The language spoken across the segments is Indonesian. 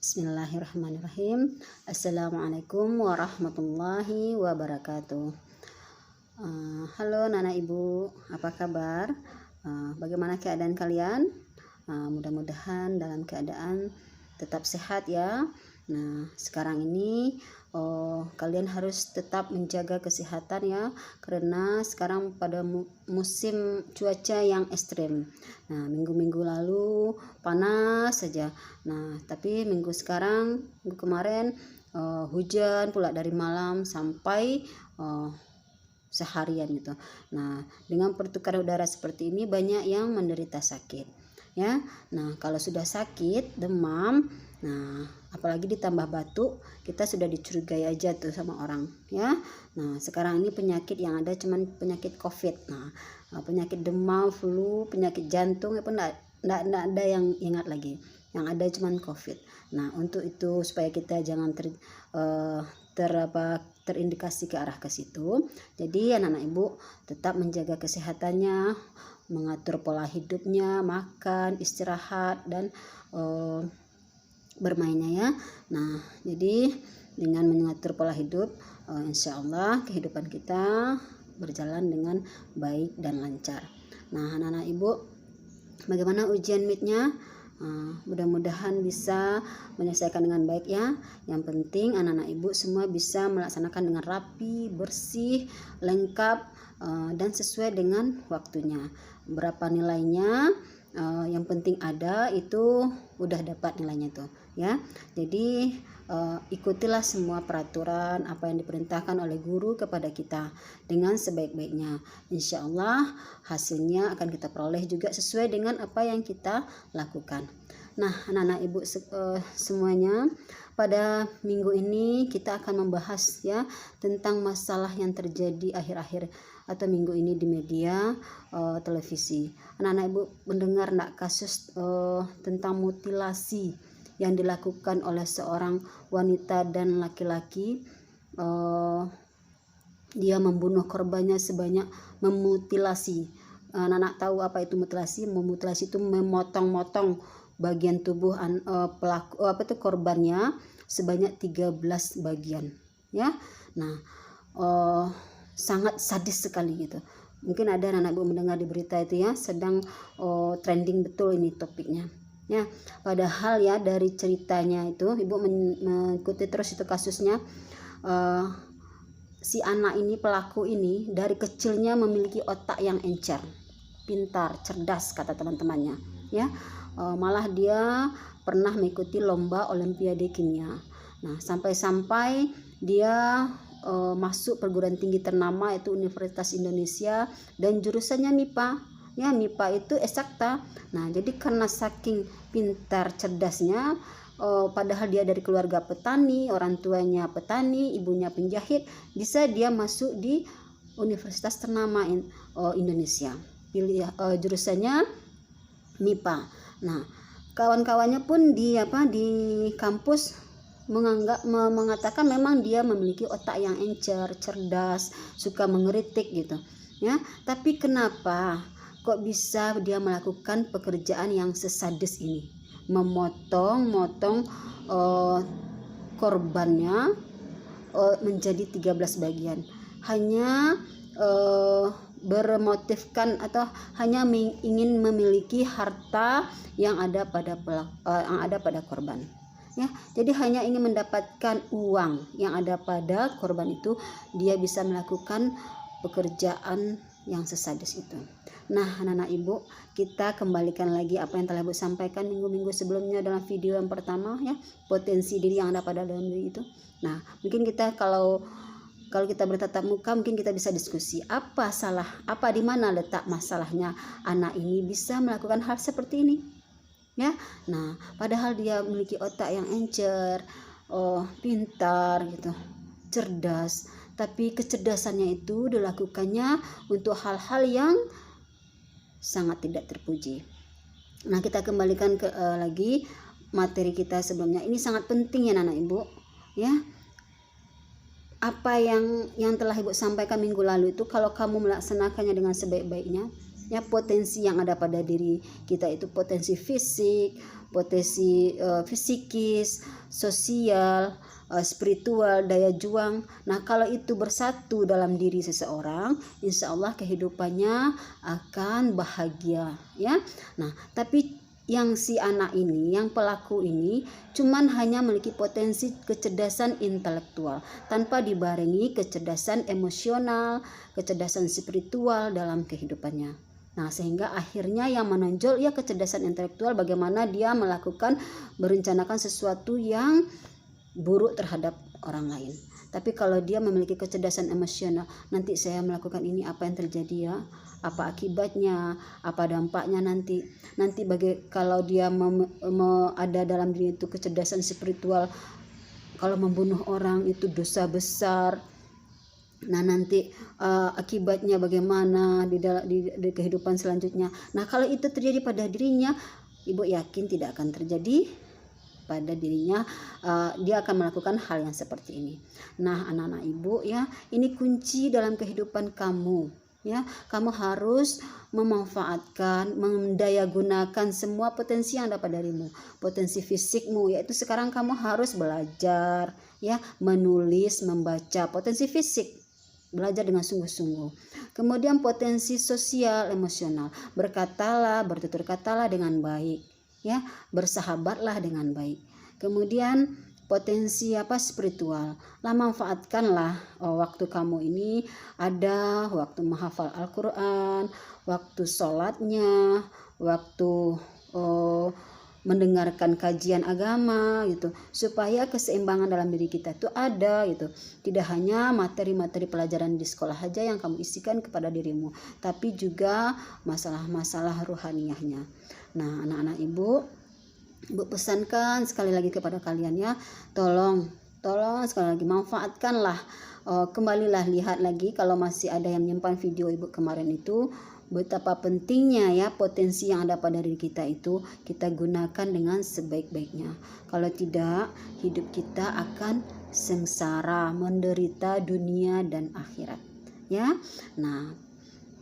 Bismillahirrahmanirrahim. Assalamualaikum warahmatullahi wabarakatuh. Halo Nana Ibu, apa kabar? Bagaimana keadaan kalian? Mudah-mudahan dalam keadaan tetap sehat ya. Nah, sekarang ini kalian harus tetap menjaga kesehatan ya, karena sekarang pada musim cuaca yang ekstrim. Nah, minggu-minggu lalu panas saja. Nah, tapi minggu kemarin hujan pula dari malam sampai seharian gitu. Nah, dengan pertukaran udara seperti ini banyak yang menderita sakit ya. Nah, kalau sudah sakit, demam, nah apalagi ditambah batuk, kita sudah dicurigai aja tuh sama orang ya. Nah, sekarang ini penyakit yang ada cuman penyakit COVID. Nah, penyakit demam, flu, penyakit jantung itu enggak ada yang ingat lagi. Yang ada cuman COVID. Nah, untuk itu supaya kita jangan terindikasi ke arah ke situ. Jadi anak-anak Ibu tetap menjaga kesehatannya, mengatur pola hidupnya, makan, istirahat, dan bermainnya ya. Nah, jadi dengan mengatur pola hidup, insya Allah kehidupan kita berjalan dengan baik dan lancar. Nah, anak-anak Ibu, bagaimana ujian MIT-nya? Mudah-mudahan bisa menyelesaikan dengan baik ya. Yang penting anak-anak Ibu semua bisa melaksanakan dengan rapi, bersih, lengkap, dan sesuai dengan waktunya. Berapa nilainya? Yang penting ada, itu udah dapat nilainya tuh ya. Jadi ikutilah semua peraturan apa yang diperintahkan oleh guru kepada kita dengan sebaik-baiknya. Insya Allah hasilnya akan kita peroleh juga sesuai dengan apa yang kita lakukan. Nah, anak-anak Ibu semuanya, pada minggu ini kita akan membahas ya tentang masalah yang terjadi akhir-akhir atau minggu ini di media televisi. Anak-anak Ibu mendengar enggak kasus tentang mutilasi yang dilakukan oleh seorang wanita dan laki-laki? Dia membunuh korbannya sebanyak memutilasi. Anak-anak tahu apa itu mutilasi? Memutilasi itu memotong-motong bagian tubuh korbannya sebanyak 13 bagian ya. Nah, sangat sadis sekali gitu. Mungkin ada anak Ibu mendengar di berita itu ya, sedang trending betul ini topiknya ya. Padahal ya dari ceritanya itu Ibu mengikuti terus itu kasusnya, si anak ini, pelaku ini dari kecilnya memiliki otak yang encer, pintar, cerdas kata teman-temannya ya. Malah dia pernah mengikuti lomba olimpiade kimia. Nah, sampai-sampai dia masuk perguruan tinggi ternama yaitu Universitas Indonesia dan jurusannya MIPA ya. MIPA itu eksakta. Nah, jadi karena saking pintar cerdasnya, padahal dia dari keluarga petani, orang tuanya petani, ibunya penjahit, bisa dia masuk di Universitas ternama Indonesia. Pilih jurusannya MIPA. Nah, kawan-kawannya pun di kampus mengatakan memang dia memiliki otak yang encer, cerdas, suka mengeritik gitu ya. Tapi kenapa kok bisa dia melakukan pekerjaan yang sesadis ini, memotong-motong korbannya menjadi 13 bagian, hanya bermotifkan atau hanya ingin memiliki harta yang ada pada korban ya. Jadi hanya ingin mendapatkan uang yang ada pada korban itu, dia bisa melakukan pekerjaan yang sesadis itu. Nah, anak-anak Ibu, kita kembalikan lagi apa yang telah Ibu sampaikan minggu-minggu sebelumnya dalam video yang pertama ya, potensi diri yang ada pada dalam diri itu. Nah, mungkin kita kalau kita bertatap muka, mungkin kita bisa diskusi apa di mana letak masalahnya anak ini bisa melakukan hal seperti ini ya. Nah, padahal dia memiliki otak yang encer, pintar gitu, cerdas, tapi kecerdasannya itu dilakukannya untuk hal-hal yang sangat tidak terpuji. Nah, kita kembalikan ke lagi materi kita sebelumnya. Ini sangat penting ya anak Ibu ya. Apa yang telah Ibu sampaikan minggu lalu itu, kalau kamu melaksanakannya dengan sebaik-baiknya, Ya, potensi yang ada pada diri kita itu potensi fisik, potensi fisikis, sosial, spiritual, daya juang. Nah, kalau itu bersatu dalam diri seseorang, insya Allah kehidupannya akan bahagia, ya. Nah, tapi yang si anak ini, yang pelaku ini cuman hanya memiliki potensi kecerdasan intelektual tanpa dibarengi kecerdasan emosional, kecerdasan spiritual dalam kehidupannya. Nah, sehingga akhirnya yang menonjol ya kecerdasan intelektual, bagaimana dia melakukan, merencanakan sesuatu yang buruk terhadap orang lain. Tapi kalau dia memiliki kecerdasan emosional, nanti saya melakukan ini, apa yang terjadi ya? Apa akibatnya? Apa dampaknya nanti? Nanti kalau dia ada dalam diri itu kecerdasan spiritual, kalau membunuh orang itu dosa besar. Nah, nanti akibatnya bagaimana di kehidupan selanjutnya. Nah, kalau itu terjadi pada dirinya, ibu yakin tidak akan terjadi pada dirinya, dia akan melakukan hal yang seperti ini. Nah, anak-anak ibu ya, ini kunci dalam kehidupan kamu ya. Kamu harus memanfaatkan, mendayagunakan semua potensi yang ada pada dirimu. Potensi fisikmu, yaitu sekarang kamu harus belajar ya, menulis, membaca. Potensi fisik, belajar dengan sungguh-sungguh. Kemudian potensi sosial, emosional, berkatalah, bertutur katalah dengan baik ya, bersahabatlah dengan baik. Kemudian potensi spiritual, lah manfaatkanlah waktu kamu ini ada waktu menghafal Al-Quran, waktu sholatnya, waktu mendengarkan kajian agama gitu, supaya keseimbangan dalam diri kita itu ada gitu. Tidak hanya materi-materi pelajaran di sekolah saja yang kamu isikan kepada dirimu, tapi juga masalah-masalah ruhaniyahnya. Nah, anak-anak ibu pesankan sekali lagi kepada kalian ya, tolong sekali lagi manfaatkanlah, kembalilah lihat lagi kalau masih ada yang menyimpan video ibu kemarin itu, betapa pentingnya ya potensi yang ada pada diri kita itu kita gunakan dengan sebaik-baiknya. Kalau tidak, hidup kita akan sengsara, menderita dunia dan akhirat ya. Nah,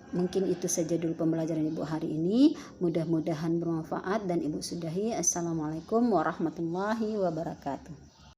mungkin itu saja dulu pembelajaran ibu hari ini, mudah-mudahan bermanfaat dan ibu sudahi. Assalamualaikum warahmatullahi wabarakatuh.